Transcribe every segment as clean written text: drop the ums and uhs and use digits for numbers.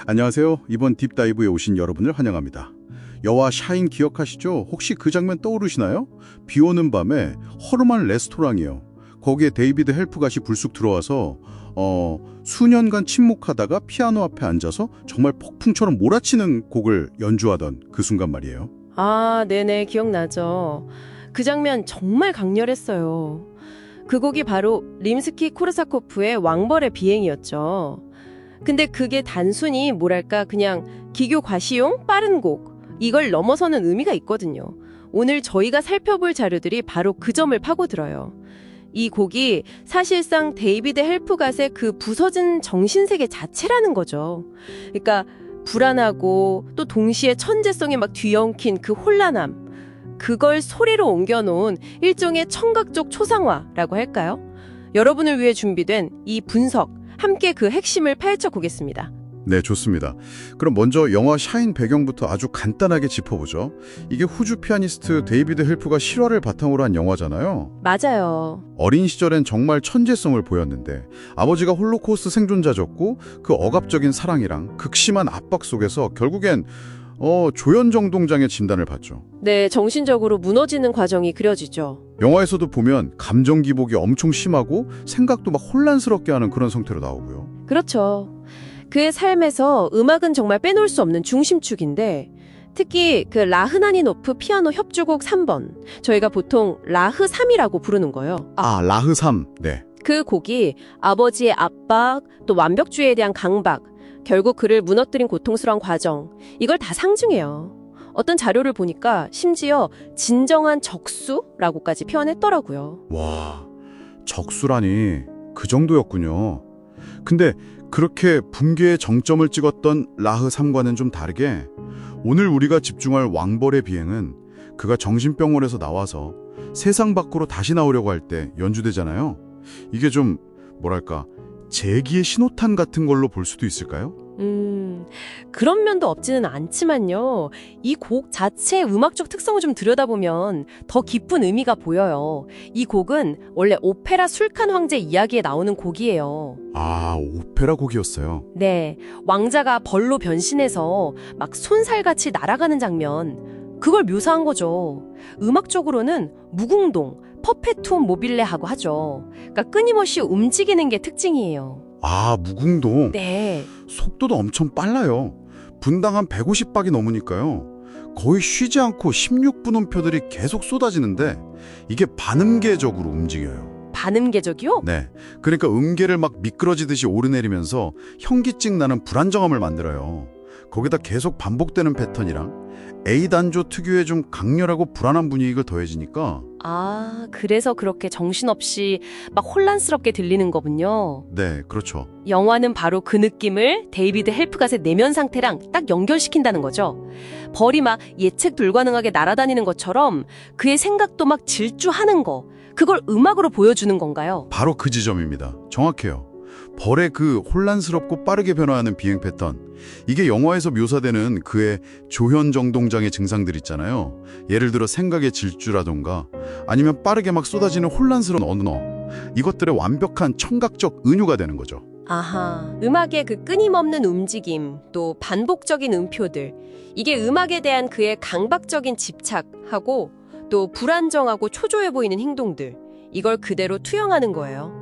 안녕하세요. 이번 딥다이브에 오신 여러분을 환영합니다. 영화 샤인 기억하시죠? 혹시 그 장면 떠오르시나요? 비 오는 밤에 허름한 레스토랑이요. 거기에 데이비드 헬프갓이 불쑥 들어와서 수년간 침묵하다가 피아노 앞에 앉아서 정말 폭풍처럼 몰아치는 곡을 연주하던 그 순간 말이에요. 아, 네네, 기억나죠. 그 장면 정말 강렬했어요. 그 곡이 바로 림스키 코르사코프의 왕벌의 비행이었죠. 근데 그게 단순히 뭐랄까 그냥 기교 과시용 빠른 곡, 이걸 넘어서는 의미가 있거든요. 오늘 저희가 살펴볼 자료들이 바로 그 점을 파고들어요. 이 곡이 사실상 데이비드 헬프갓의 그 부서진 정신세계 자체라는 거죠. 그러니까 불안하고 또 동시에 천재성이 막 뒤엉킨 그 혼란함, 그걸 소리로 옮겨놓은 일종의 청각적 초상화라고 할까요? 여러분을 위해 준비된 이 분석, 함께 그 핵심을 파헤쳐 보겠습니다. 네, 좋습니다. 그럼 먼저 영화 샤인 배경부터 아주 간단하게 짚어보죠. 이게 호주 피아니스트 데이비드 헬프가 실화를 바탕으로 한 영화잖아요. 맞아요. 어린 시절엔 정말 천재성을 보였는데 아버지가 홀로코스트 생존자셨고 그 억압적인 사랑이랑 극심한 압박 속에서 결국엔 조현정동장의 진단을 받죠. 네, 정신적으로 무너지는 과정이 그려지죠. 영화에서도 보면 감정 기복이 엄청 심하고 생각도 막 혼란스럽게 하는 그런 상태로 나오고요. 그렇죠. 그의 삶에서 음악은 정말 빼놓을 수 없는 중심축인데 특히 그 라흐마니노프 피아노 협주곡 3번, 저희가 보통 라흐 3이라고 부르는 거예요. 아, 라흐 3. 네. 그 곡이 아버지의 압박, 또 완벽주의에 대한 강박, 결국 그를 무너뜨린 고통스러운 과정, 이걸 다 상징해요. 어떤 자료를 보니까 심지어 진정한 적수라고까지 표현했더라고요. 와, 적수라니 그 정도였군요. 근데 그렇게 붕괴의 정점을 찍었던 라흐 3과는 좀 다르게 오늘 우리가 집중할 왕벌의 비행은 그가 정신병원에서 나와서 세상 밖으로 다시 나오려고 할 때 연주되잖아요. 이게 좀 뭐랄까 재기의 신호탄 같은 걸로 볼 수도 있을까요? 그런 면도 없지는 않지만요. 이 곡 자체의 음악적 특성을 좀 들여다보면 더 깊은 의미가 보여요. 이 곡은 원래 오페라 술칸 황제 이야기에 나오는 곡이에요. 아, 오페라 곡이었어요. 네, 왕자가 벌로 변신해서 막 손살같이 날아가는 장면, 그걸 묘사한 거죠. 음악적으로는 무궁동, 퍼페투움 모빌레하고 하죠. 그러니까 끊임없이 움직이는 게 특징이에요. 아, 무궁동. 네. 속도도 엄청 빨라요. 분당 한 150박이 넘으니까요. 거의 쉬지 않고 16분음표들이 계속 쏟아지는데 이게 반음계적으로 움직여요. 반음계적이요? 네, 그러니까 음계를 막 미끄러지듯이 오르내리면서 현기증 나는 불안정함을 만들어요. 거기다 계속 반복되는 패턴이랑 A단조 특유의 좀 강렬하고 불안한 분위기가 더해지니까 아, 그래서 그렇게 정신없이 막 혼란스럽게 들리는 거군요. 네, 그렇죠. 영화는 바로 그 느낌을 데이비드 헬프갓의 내면 상태랑 딱 연결시킨다는 거죠. 벌이 막 예측 불가능하게 날아다니는 것처럼 그의 생각도 막 질주하는 거, 그걸 음악으로 보여주는 건가요? 바로 그 지점입니다. 정확해요. 벌의 그 혼란스럽고 빠르게 변화하는 비행 패턴, 이게 영화에서 묘사되는 그의 조현정동장의 증상들 있잖아요. 예를 들어 생각의 질주라던가 아니면 빠르게 막 쏟아지는 혼란스러운 언어, 이것들의 완벽한 청각적 은유가 되는 거죠. 아하, 음악의 그 끊임없는 움직임, 또 반복적인 음표들, 이게 음악에 대한 그의 강박적인 집착하고 또 불안정하고 초조해 보이는 행동들, 이걸 그대로 투영하는 거예요.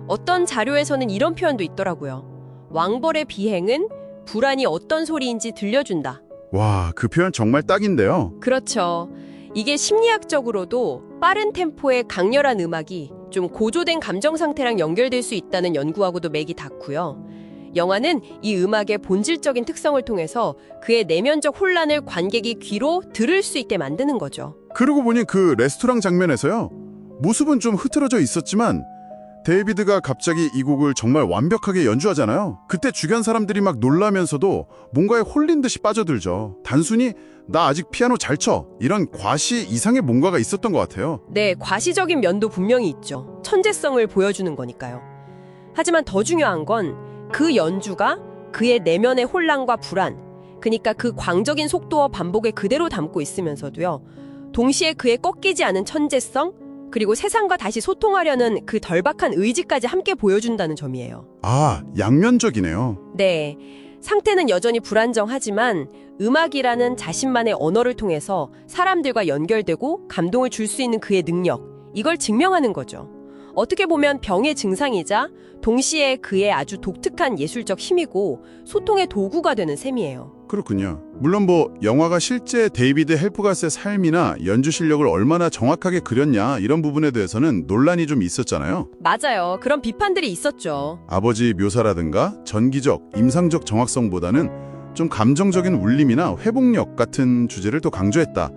어떤 자료에서는 이런 표현도 있더라고요. 왕벌의 비행은 불안이 어떤 소리인지 들려준다. 와, 그 표현 정말 딱인데요. 그렇죠. 이게 심리학적으로도 빠른 템포의 강렬한 음악이 좀 고조된 감정 상태랑 연결될 수 있다는 연구하고도 맥이 닿고요. 영화는 이 음악의 본질적인 특성을 통해서 그의 내면적 혼란을 관객이 귀로 들을 수 있게 만드는 거죠. 그러고 보니 그 레스토랑 장면에서요. 모습은 좀 흐트러져 있었지만 데이비드가 갑자기 이 곡을 정말 완벽하게 연주하잖아요. 그때 주변 사람들이 막 놀라면서도 뭔가에 홀린 듯이 빠져들죠. 단순히 나 아직 피아노 잘 쳐, 이런 과시 이상의 뭔가가 있었던 것 같아요. 네, 과시적인 면도 분명히 있죠. 천재성을 보여주는 거니까요. 하지만 더 중요한 건 그 연주가 그의 내면의 혼란과 불안, 그러니까 그 광적인 속도와 반복을 그대로 담고 있으면서도요. 동시에 그의 꺾이지 않은 천재성, 그리고 세상과 다시 소통하려는 그 덜박한 의지까지 함께 보여준다는 점이에요. 아, 양면적이네요. 네, 상태는 여전히 불안정하지만 음악이라는 자신만의 언어를 통해서 사람들과 연결되고 감동을 줄 수 있는 그의 능력, 이걸 증명하는 거죠. 어떻게 보면 병의 증상이자 동시에 그의 아주 독특한 예술적 힘이고 소통의 도구가 되는 셈이에요. 그렇군요. 물론 영화가 실제 데이비드 헬프가스의 삶이나 연주 실력을 얼마나 정확하게 그렸냐 이런 부분에 대해서는 논란이 좀 있었잖아요. 맞아요. 그런 비판들이 있었죠. 아버지 묘사라든가 전기적, 임상적 정확성보다는 좀 감정적인 울림이나 회복력 같은 주제를 더 강조했다.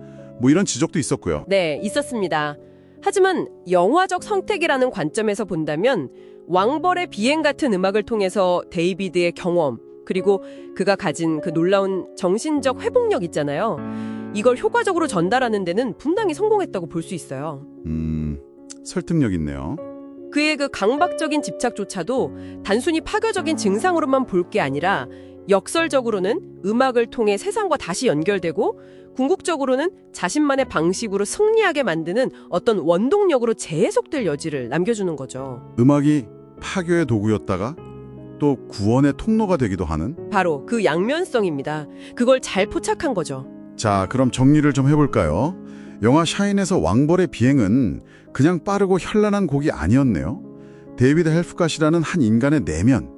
이런 지적도 있었고요. 네, 있었습니다. 하지만 영화적 선택이라는 관점에서 본다면 왕벌의 비행 같은 음악을 통해서 데이비드의 경험, 그리고 그가 가진 그 놀라운 정신적 회복력 있잖아요. 이걸 효과적으로 전달하는 데는 분명히 성공했다고 볼 수 있어요. 설득력 있네요. 그의 그 강박적인 집착조차도 단순히 파괴적인 증상으로만 볼 게 아니라 역설적으로는 음악을 통해 세상과 다시 연결되고 궁극적으로는 자신만의 방식으로 승리하게 만드는 어떤 원동력으로 재해석될 여지를 남겨주는 거죠. 음악이 파괴의 도구였다가 또 구원의 통로가 되기도 하는? 바로 그 양면성입니다. 그걸 잘 포착한 거죠. 자, 그럼 정리를 좀 해볼까요? 영화 샤인에서 왕벌의 비행은 그냥 빠르고 현란한 곡이 아니었네요. 데이비드 헬프갓이라는 한 인간의 내면,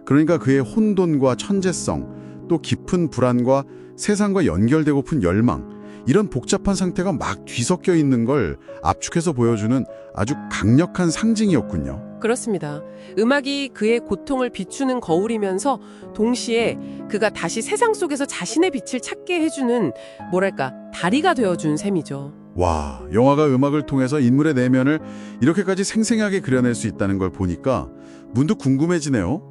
그러니까 그의 혼돈과 천재성, 또 깊은 불안과 세상과 연결되고픈 열망, 이런 복잡한 상태가 막 뒤섞여 있는 걸 압축해서 보여주는 아주 강력한 상징이었군요. 그렇습니다. 음악이 그의 고통을 비추는 거울이면서 동시에 그가 다시 세상 속에서 자신의 빛을 찾게 해주는 다리가 되어준 셈이죠. 와, 영화가 음악을 통해서 인물의 내면을 이렇게까지 생생하게 그려낼 수 있다는 걸 보니까 문득 궁금해지네요.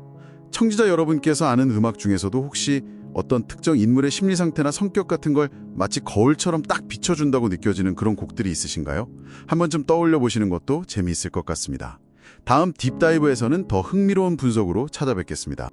청취자 여러분께서 아는 음악 중에서도 혹시 어떤 특정 인물의 심리 상태나 성격 같은 걸 마치 거울처럼 딱 비춰준다고 느껴지는 그런 곡들이 있으신가요? 한번 좀 떠올려 보시는 것도 재미있을 것 같습니다. 다음 딥다이브에서는 더 흥미로운 분석으로 찾아뵙겠습니다.